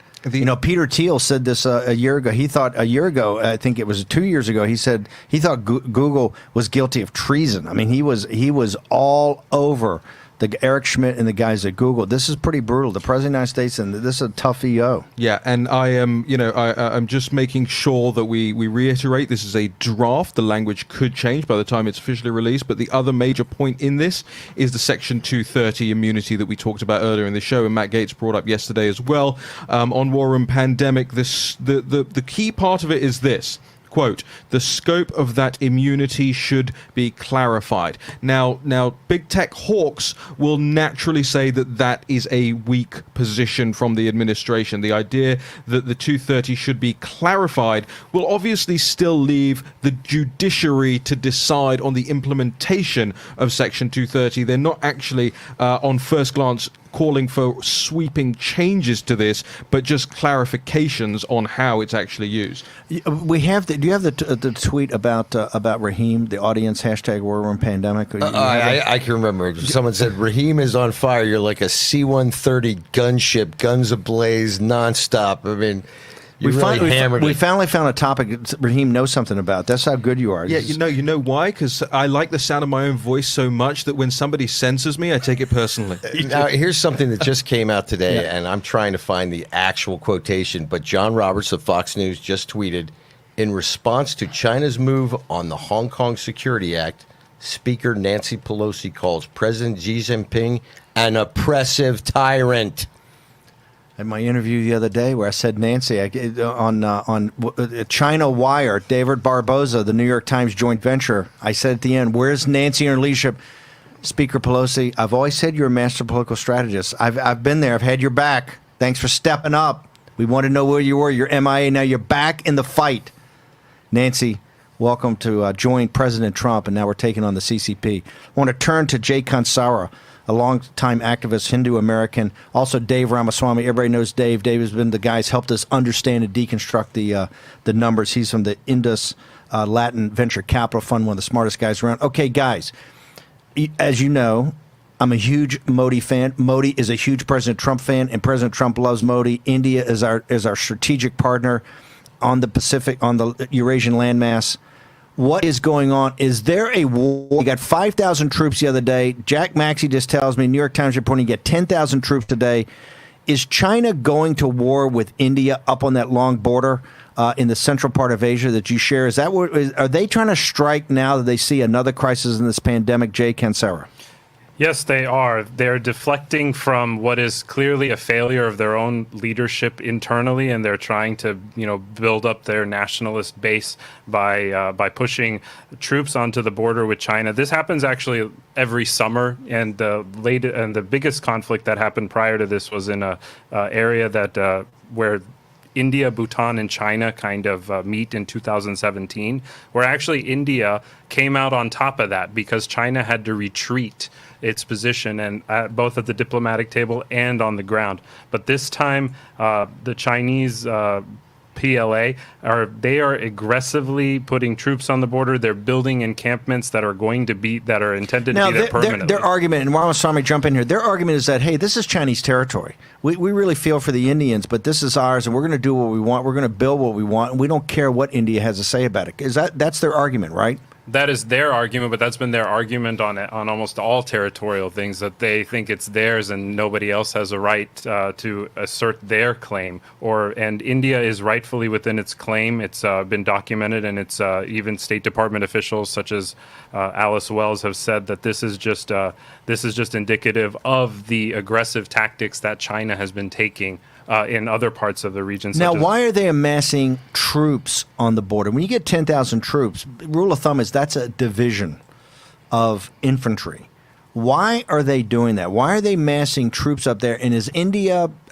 Peter Thiel said this a year ago. He thought a year ago, I think it was 2 years ago, he said he thought Google was guilty of treason. I mean, he was all over the Eric Schmidt and the guys at Google. This is pretty brutal. The President of the United States, and this is a tough EO. Yeah, and I am, I'm just making sure that we reiterate this is a draft. The language could change by the time it's officially released, but the other major point in this is the Section 230 immunity that we talked about earlier in the show, and Matt Gaetz brought up yesterday as well on War Room Pandemic. The key part of it is this. Quote, the scope of that immunity should be clarified. Now, big tech hawks will naturally say that that is a weak position from the administration. The idea that the 230 should be clarified will obviously still leave the judiciary to decide on the implementation of Section 230. They're not actually, on first glance, calling for sweeping changes to this, but just clarifications on how it's actually used. We have do you have the tweet about Raheem, the audience hashtag War Room Pandemic? I can remember. Someone said Raheem is on fire. You're like a C-130 gunship, guns ablaze, nonstop. I mean, we finally found a topic Raheem knows something about. That's how good you are. Yeah, you know why? Because I like the sound of my own voice so much that when somebody censors me, I take it personally. Now, here's something that just came out today, and I'm trying to find the actual quotation, but John Roberts of Fox News just tweeted, in response to China's move on the Hong Kong Security Act, Speaker Nancy Pelosi calls President Xi Jinping an oppressive tyrant. In my interview the other day where I said Nancy, on China Wire, David Barboza, the New York Times joint venture, I said at the end, where's Nancy and her leadership? Speaker Pelosi, I've always said you're a master political strategist. I've been there. I've had your back. Thanks for stepping up. We want to know where you were. You're MIA. Now you're back in the fight. Nancy, welcome to join President Trump, and now we're taking on the CCP. I want to turn to Jay Kansara, a long-time activist, Hindu-American. Also, Dave Ramaswamy. Everybody knows Dave. Dave has been the guy who's helped us understand and deconstruct the numbers. He's from the Indus Latin Venture Capital Fund, one of the smartest guys around. Okay, guys, as you know, I'm a huge Modi fan. Modi is a huge President Trump fan, and President Trump loves Modi. India is our strategic partner on the Pacific, on the Eurasian landmass. What is going on? Is there a war? We got 5,000 troops the other day. Jack Maxey just tells me, New York Times reporting, you get 10,000 troops today. Is China going to war with India up on that long border in the central part of Asia that you share? Are they trying to strike now that they see another crisis in this pandemic, Jay Kansara? Yes, they are. They're deflecting from what is clearly a failure of their own leadership internally, and they're trying to, build up their nationalist base by pushing troops onto the border with China. This happens actually every summer, and the biggest conflict that happened prior to this was in a area that where India, Bhutan, and China kind of meet in 2017, where actually India came out on top of that because China had to retreat its position, and both at the diplomatic table and on the ground. But this time, the Chinese PLA they are aggressively putting troops on the border. They're building encampments that are intended to be there permanently. Their argument, and Ramaswamy, jump in here. Their argument is that, hey, this is Chinese territory. We really feel for the Indians, but this is ours, and we're going to do what we want. We're going to build what we want, and we don't care what India has to say about it. That's their argument, right? That is their argument, but that's been their argument on almost all territorial things, that they think it's theirs and nobody else has a right to assert their claim. And India is rightfully within its claim. It's been documented, and it's even State Department officials such as Alice Wells have said that this is just indicative of the aggressive tactics that China has been taking in other parts of the region. Now, why are they amassing troops on the border? When you get 10,000 troops, rule of thumb is that's a division of infantry. Why are they doing that? Why are they massing troops up there? And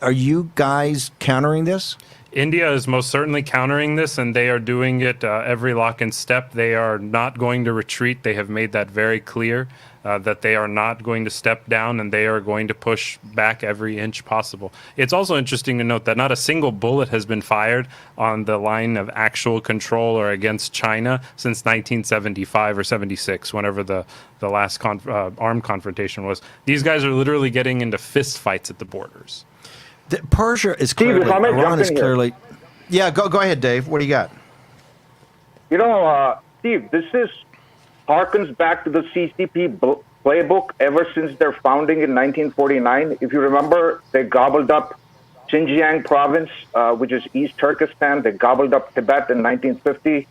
are you guys countering this? India is most certainly countering this, and they are doing it every lock and step. They are not going to retreat. They have made that very clear, that they are not going to step down, and they are going to push back every inch possible. It's also interesting to note that not a single bullet has been fired on the line of actual control or against China since 1975 or 76, whenever the last armed confrontation was. These guys are literally getting into fist fights at the borders. Persia is clearly, Iran is clearly. Yeah, go ahead, Dave. What do you got? Steve, this harkens back to the CCP playbook ever since their founding in 1949. If you remember, they gobbled up Xinjiang province, which is East Turkestan. They gobbled up Tibet in 1950.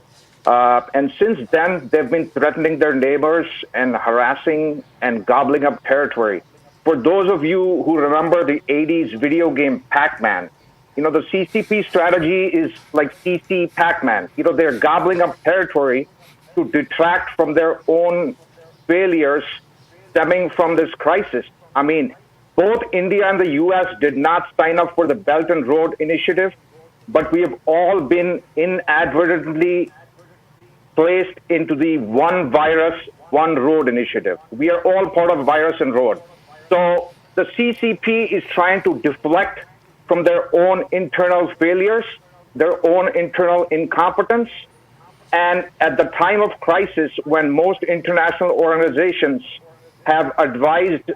And since then, they've been threatening their neighbors and harassing and gobbling up territory. For those of you who remember the 80s video game Pac-Man, the CCP strategy is like CC Pac-Man. They're gobbling up territory to detract from their own failures stemming from this crisis. I mean, both India and the U.S. did not sign up for the Belt and Road Initiative, but we have all been inadvertently placed into the One Virus, One Road Initiative. We are all part of Virus and Road. So the CCP is trying to deflect from their own internal failures, their own internal incompetence. And at the time of crisis, when most international organizations have advised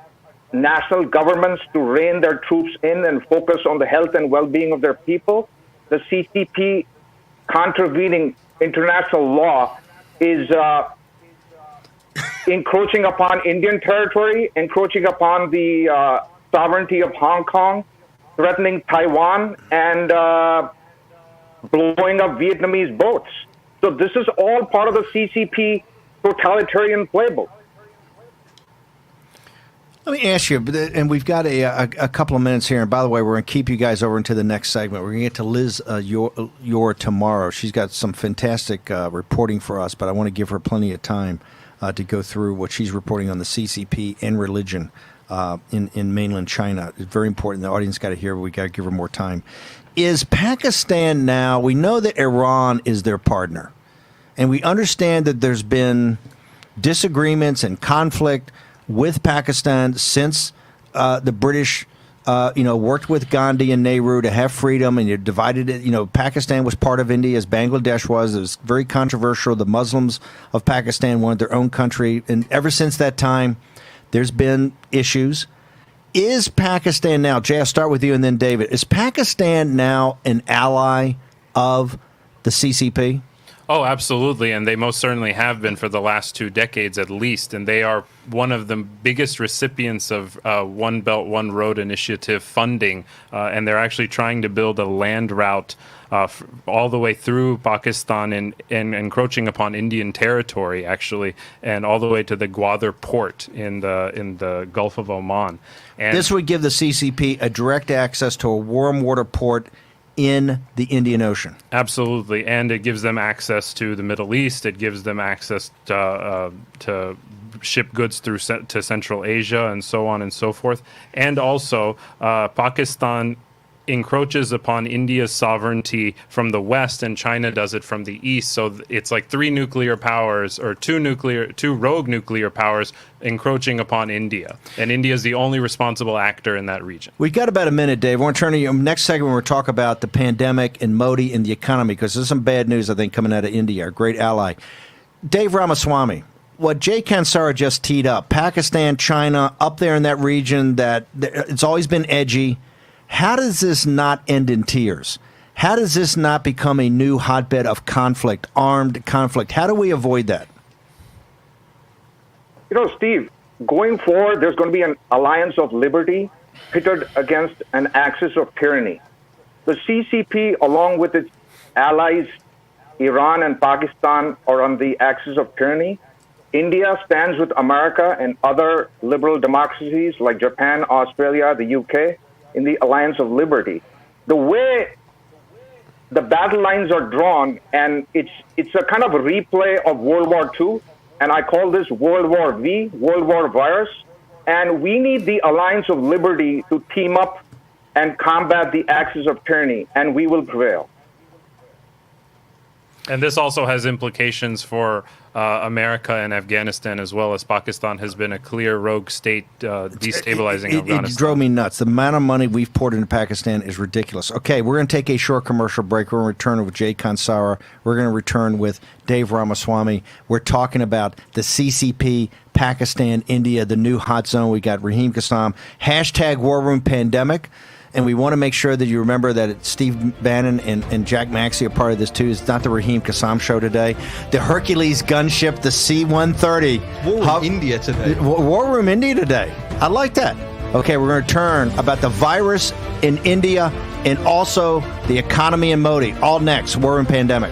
national governments to rein their troops in and focus on the health and well-being of their people, the CCP contravening international law is encroaching upon Indian territory, encroaching upon the sovereignty of Hong Kong, threatening Taiwan, and blowing up Vietnamese boats. So this is all part of the CCP totalitarian playbook. Let me ask you, and we've got a couple of minutes here. And by the way, we're going to keep you guys over into the next segment. We're going to get to Liz Yor tomorrow. She's got some fantastic reporting for us, but I want to give her plenty of time to go through what she's reporting on the CCP and religion in mainland China. It's very important. The audience got to hear, but we got to give her more time. Is Pakistan now, we know that Iran is their partner, and we understand that there's been disagreements and conflict with Pakistan since the British, worked with Gandhi and Nehru to have freedom, and you divided it. Pakistan was part of India as Bangladesh was. It was very controversial. The Muslims of Pakistan wanted their own country, and ever since that time, there's been issues. Is Pakistan now, Jay, I'll start with you and then David, is Pakistan now an ally of the CCP? Oh, absolutely. And they most certainly have been for the last 2 decades at least. And they are one of the biggest recipients of One Belt, One Road initiative funding. And they're actually trying to build a land route all the way through Pakistan and encroaching upon Indian territory, actually, and all the way to the Gwadar port in the Gulf of Oman. And this would give the CCP a direct access to a warm water port in the Indian Ocean. Absolutely, and it gives them access to the Middle East. It gives them access to ship goods through to Central Asia and so on and so forth. And also, Pakistan encroaches upon India's sovereignty from the west, and China does it from the east. So it's like 3 nuclear powers, or 2 rogue nuclear powers encroaching upon India. And India is the only responsible actor in that region. We've got about a minute, Dave. I want to turn to you. Next segment, we'll talk about the pandemic and Modi and the economy, because there's some bad news, I think, coming out of India, our great ally. Dave Ramaswamy, what Jay Kansara just teed up, Pakistan, China, up there in that region, that it's always been edgy. How does this not end in tears? How does this not become a new hotbed of conflict, armed conflict? How do we avoid that? Steve, going forward, there's going to be an alliance of liberty pitted against an axis of tyranny. The CCP, along with its allies, Iran and Pakistan, are on the axis of tyranny. India stands with America and other liberal democracies like Japan, Australia, the UK, in the alliance of liberty. The way the battle lines are drawn, and it's a kind of a replay of World War II, and I call this World War V, World War virus, and we need the alliance of liberty to team up and combat the axis of tyranny, and we will prevail. And this also has implications for America and Afghanistan, as well, as Pakistan has been a clear rogue state destabilizing Afghanistan. It drove me nuts. The amount of money we've poured into Pakistan is ridiculous. Okay, we're going to take a short commercial break. We're going to return with Jay Kansara. We're going to return with Dave Ramaswamy. We're talking about the CCP, Pakistan, India, the new hot zone. We got Raheem Kassam. # War Room Pandemic. And we want to make sure that you remember that Steve Bannon and Jack Maxey are part of this, too. It's not the Raheem Kassam show today. The Hercules gunship, the C-130. War Room India today. War Room India today. I like that. Okay, we're going to turn about the virus in India and also the economy and Modi. All next, War Room Pandemic.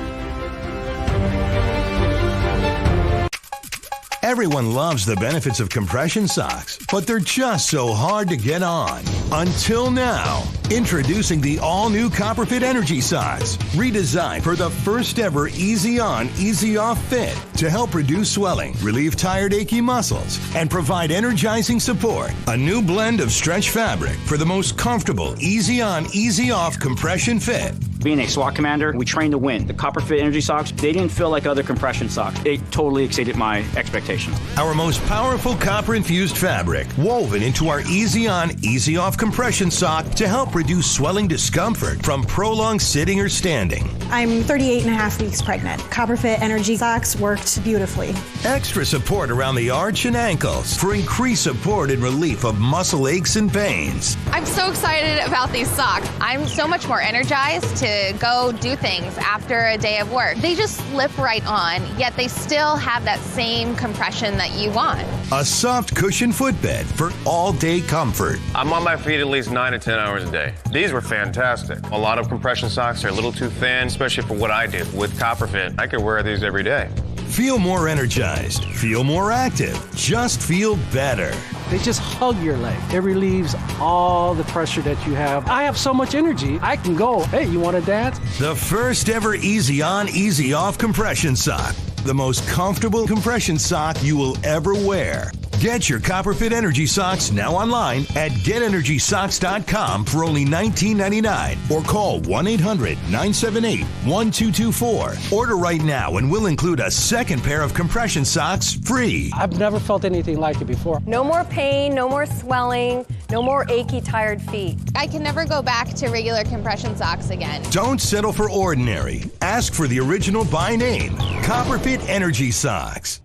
Everyone loves the benefits of compression socks, but they're just so hard to get on. Until now. Introducing the all-new Copperfit Energy Socks, redesigned for the first ever easy on, easy off fit to help reduce swelling, relieve tired, achy muscles, and provide energizing support. A new blend of stretch fabric for the most comfortable, easy on, easy off compression fit. Being a SWAT commander, we train to win. The Copperfit Energy Socks, they didn't feel like other compression socks. It totally exceeded my expectations. Our most powerful copper-infused fabric, woven into our easy-on, easy-off compression sock to help reduce swelling discomfort from prolonged sitting or standing. I'm 38 and a half weeks pregnant. Copperfit Energy Socks worked beautifully. Extra support around the arch and ankles for increased support and relief of muscle aches and pains. I'm so excited about these socks. I'm so much more energized to go do things after a day of work. They just slip right on, yet they still have that same compression that you want. A soft cushion footbed for all-day comfort. I'm on my feet at least 9 to 10 hours a day. These were fantastic. A lot of compression socks are a little too thin, especially for what I do. With Copperfit, I could wear these every day. Feel more energized. Feel more active. Just feel better. They just hug your leg. It relieves all the pressure that you have. I have so much energy, I can go, hey, you want to dance? The first ever easy on, easy off compression sock. The most comfortable compression sock you will ever wear. Get your Copperfit Energy Socks now online at GetEnergySocks.com for only $19.99 or call 1-800-978-1224. Order right now and we'll include a second pair of compression socks free. I've never felt anything like it before. No more pain, no more swelling, no more achy, tired feet. I can never go back to regular compression socks again. Don't settle for ordinary. Ask for the original by name, Copperfit Energy Socks.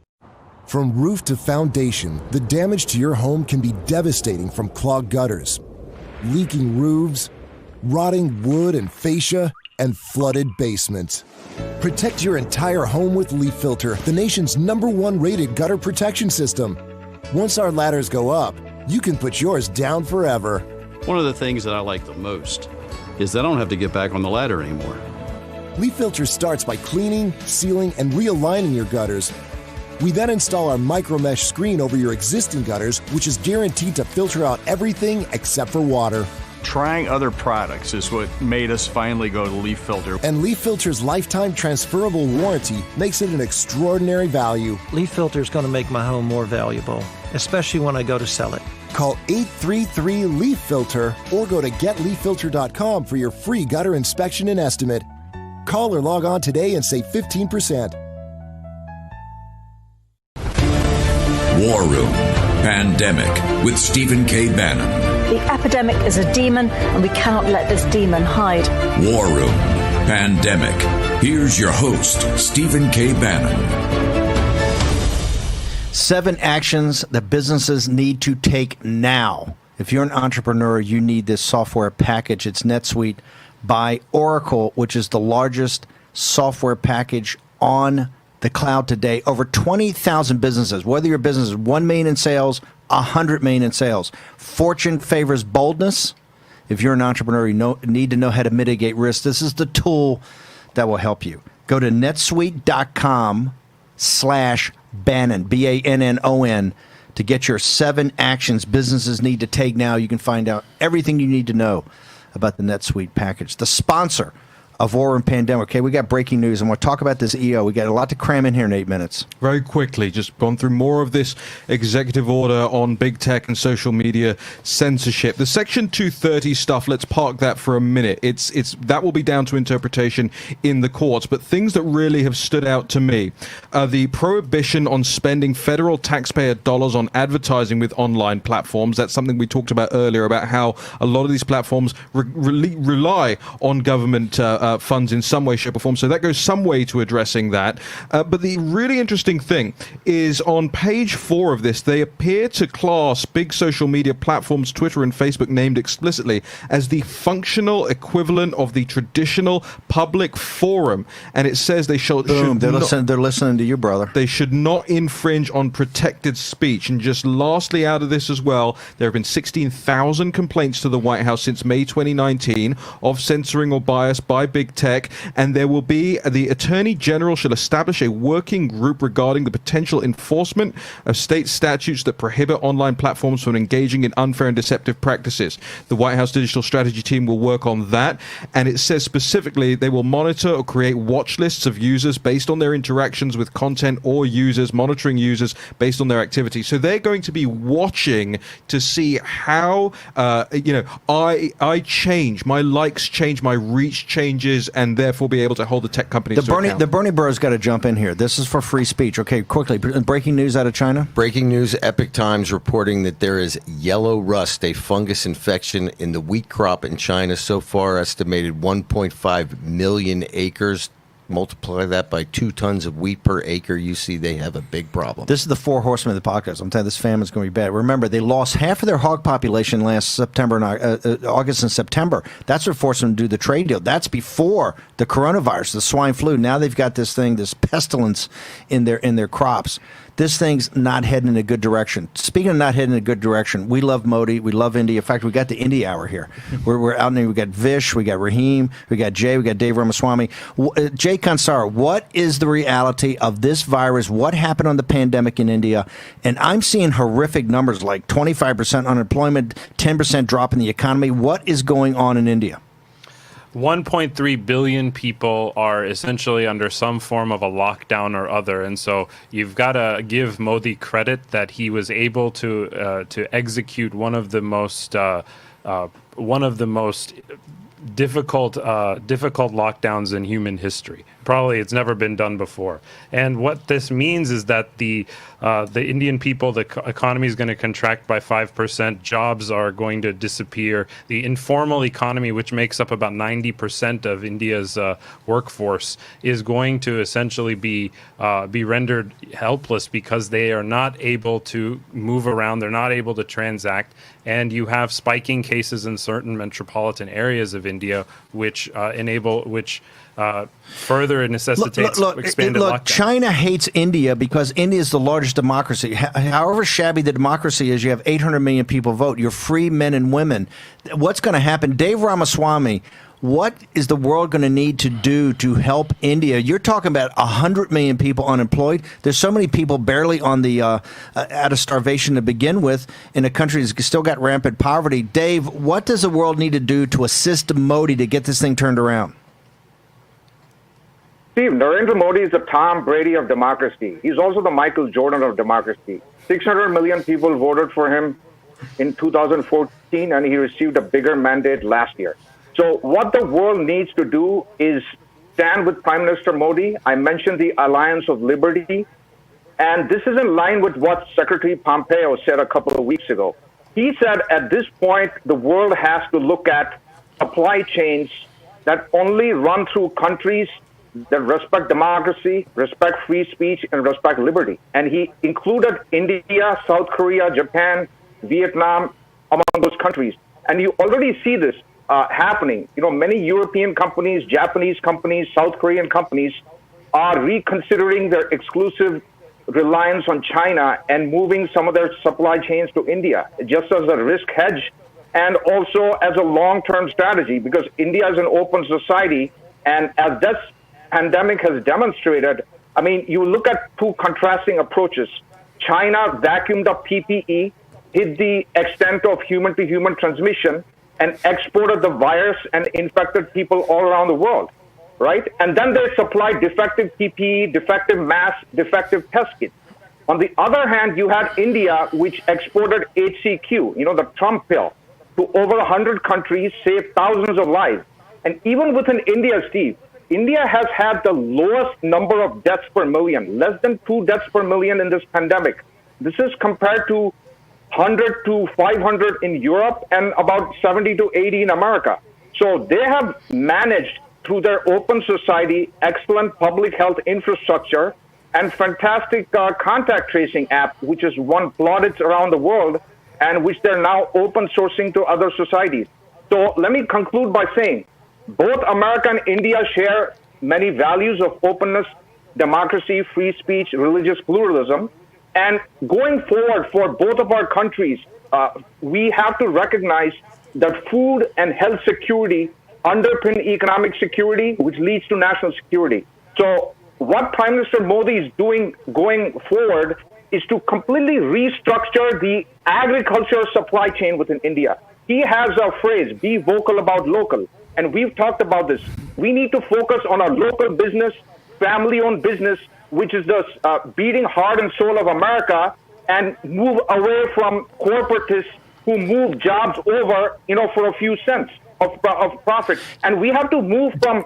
From roof to foundation, the damage to your home can be devastating, from clogged gutters, leaking roofs, rotting wood and fascia, and flooded basements. Protect your entire home with Leaf Filter, the nation's #1 rated gutter protection system. Once our ladders go up, you can put yours down forever. One of the things that I like the most is that I don't have to get back on the ladder anymore. Leaf Filter starts by cleaning, sealing, and realigning your gutters. We then install our micro mesh screen over your existing gutters, which is guaranteed to filter out everything except for water. Trying other products is what made us finally go to Leaf Filter. And Leaf Filter's lifetime transferable warranty makes it an extraordinary value. Leaf Filter is going to make my home more valuable, especially when I go to sell it. Call 833-LEAF-FILTER or go to getleaffilter.com for your free gutter inspection and estimate. Call or log on today and save 15%. War Room Pandemic with Stephen K. Bannon. The epidemic is a demon, and we cannot let this demon hide. War Room Pandemic. Here's your host, Stephen K. Bannon. 7 actions that businesses need to take now. If you're an entrepreneur, you need this software package. It's NetSuite by Oracle, which is the largest software package on the cloud today. Over 20,000 businesses, whether your business is $1 million in sales, $100 million in sales. Fortune favors boldness. If you're an entrepreneur, you need to know how to mitigate risk. This is the tool that will help you. Go to netsuite.com/Bannon, Bannon, to get your 7 actions businesses need to take now. You can find out everything you need to know about the NetSuite package. The sponsor of War and Pandemic. Okay, we got breaking news, and we'll talk about this EO. We got a lot to cram in here in 8 minutes. Very quickly, just gone through more of this executive order on big tech and social media censorship. The Section 230 stuff, let's park that for a minute. It's that will be down to interpretation in the courts, but things that really have stood out to me are the prohibition on spending federal taxpayer dollars on advertising with online platforms. That's something we talked about earlier, about how a lot of these platforms rely on government funds in some way, shape, or form. So that goes some way to addressing that. But the really interesting thing is on page 4 of this, they appear to class big social media platforms, Twitter and Facebook named explicitly, as the functional equivalent of the traditional public forum. And it says they shall... Boom, they're listening to you, brother. They should not infringe on protected speech. And just lastly out of this as well, there have been 16,000 complaints to the White House since May 2019 of censoring or bias by big tech, and there will be the Attorney General shall establish a working group regarding the potential enforcement of state statutes that prohibit online platforms from engaging in unfair and deceptive practices. The White House Digital Strategy Team will work on that, and it says specifically they will monitor or create watch lists of users based on their interactions with content or users, monitoring users based on their activity. So they're going to be watching to see how I change, my likes change, my reach changes, and therefore be able to hold the tech companies to account. The Bernie Bros got to jump in here. This is for free speech. Okay, quickly. Breaking news out of China. Breaking news, Epic Times reporting that there is yellow rust, a fungus infection in the wheat crop in China. So far, estimated 1.5 million acres. Multiply that by 2 tons of wheat per acre, you see they have a big problem. This is the 4 horsemen of the podcast. I'm telling you, this famine's going to be bad. Remember, they lost half of their hog population last September and August and September. That's what forced them to do the trade deal. That's before the coronavirus, the swine flu. Now they've got this thing, this pestilence in their crops. This thing's not heading in a good direction. Speaking of not heading in a good direction, we love Modi. We love India. In fact, we got the India hour here. We're out there. We got Vish. We got Raheem. We got Jay. We got Dave Ramaswamy. Jay Kansara, what is the reality of this virus? What happened on the pandemic in India? And I'm seeing horrific numbers like 25% unemployment, 10% drop in the economy. What is going on in India? 1.3 billion people are essentially under some form of a lockdown or other, and so you've got to give Modi credit that he was able to execute one of the most difficult lockdowns in human history. Probably it's never been done before. And what this means is that the Indian people, the economy is going to contract by 5%. Jobs are going to disappear. The informal economy, which makes up about 90% of India's workforce, is going to essentially be rendered helpless because they are not able to move around. They're not able to transact. and you have spiking cases in certain metropolitan areas of India, which further necessitates expanded lockdown. China hates India because India is the largest democracy. However shabby the democracy is, you have 800 million people vote. You're free men and women. What's going to happen? Dave Ramaswamy, what is the world going to need to do to help India? You're talking about 100 million people unemployed. There's so many people barely on the out of starvation to begin with in a country that's still got rampant poverty. Dave, what does the world need to do to assist Modi to get this thing turned around? Steve, Narendra Modi is the Tom Brady of democracy. He's also the Michael Jordan of democracy. 600 million people voted for him in 2014, and he received a bigger mandate last year. So what the world needs to do is stand with Prime Minister Modi. I mentioned the Alliance of Liberty, and this is in line with what Secretary Pompeo said a couple of weeks ago. He said at this point, the world has to look at supply chains that only run through countries that respect democracy, respect free speech, and respect liberty. And he included India, South Korea, Japan, Vietnam among those countries. And you already see this happening. You know, many European companies, Japanese companies, South Korean companies are reconsidering their exclusive reliance on China and moving some of their supply chains to India, just as a risk hedge and also as a long-term strategy, because India is an open society. And as this pandemic has demonstrated, I mean, you look at two contrasting approaches. China vacuumed up PPE, hid the extent of human-to-human transmission, and exported the virus and infected people all around the world, right? And then they supplied defective PPE, defective masks, defective test kits. On the other hand, you had India, which exported HCQ, you know, the Trump pill, to over 100 countries, saved thousands of lives. And even within India, Steve, India has had the lowest number of deaths per million, less than 2 deaths per million in this pandemic. This is compared to 100 to 500 in Europe and about 70 to 80 in America. So they have managed, through their open society, excellent public health infrastructure, and fantastic contact tracing app, which has won plaudits around the world and which they're now open sourcing to other societies. So let me conclude by saying both America and India share many values of openness, democracy, free speech, religious pluralism. And going forward for both of our countries, we have to recognize that food and health security underpin economic security, which leads to national security. So what Prime Minister Modi is doing going forward is to completely restructure the agricultural supply chain within India. He has a phrase, be vocal about local. And we've talked about this. We need to focus on our local business, family-owned business, which is the beating heart and soul of America, and move away from corporatists who move jobs over, you know, for a few cents of profit. And we have to move from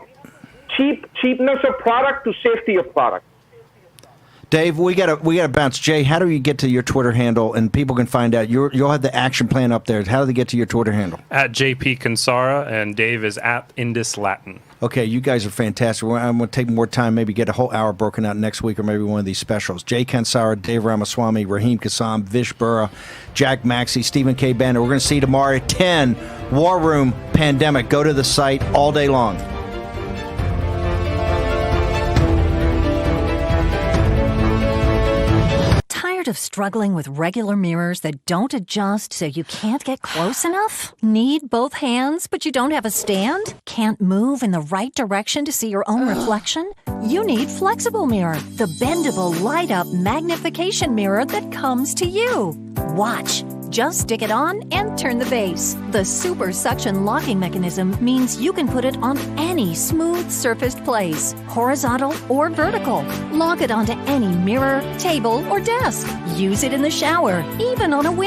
cheapness of product to safety of product. Dave, we gotta bounce. Jay, how do you get to your Twitter handle, and people can find out? You'll have the action plan up there. How do they get to your Twitter handle? At JP Kansara, and Dave is at Indus Latin. Okay, you guys are fantastic. I'm going to take more time, maybe get a whole hour broken out next week, or maybe one of these specials. Jay Kansara, Dave Ramaswamy, Raheem Kassam, Vish Burra, Jack Maxey, Stephen K. Banner. We're going to see you tomorrow at 10. War Room Pandemic. Go to the site all day long. Tired of struggling with regular mirrors that don't adjust so you can't get close enough? Need both hands but you don't have a stand? Can't move in the right direction to see your own reflection? You need Flexible Mirror, the bendable, light-up magnification mirror that comes to you. Watch. Just stick it on and turn the base. The super suction locking mechanism means you can put it on any smooth surfaced place, horizontal or vertical. Lock it onto any mirror, table, or desk. Use it in the shower, even on a window.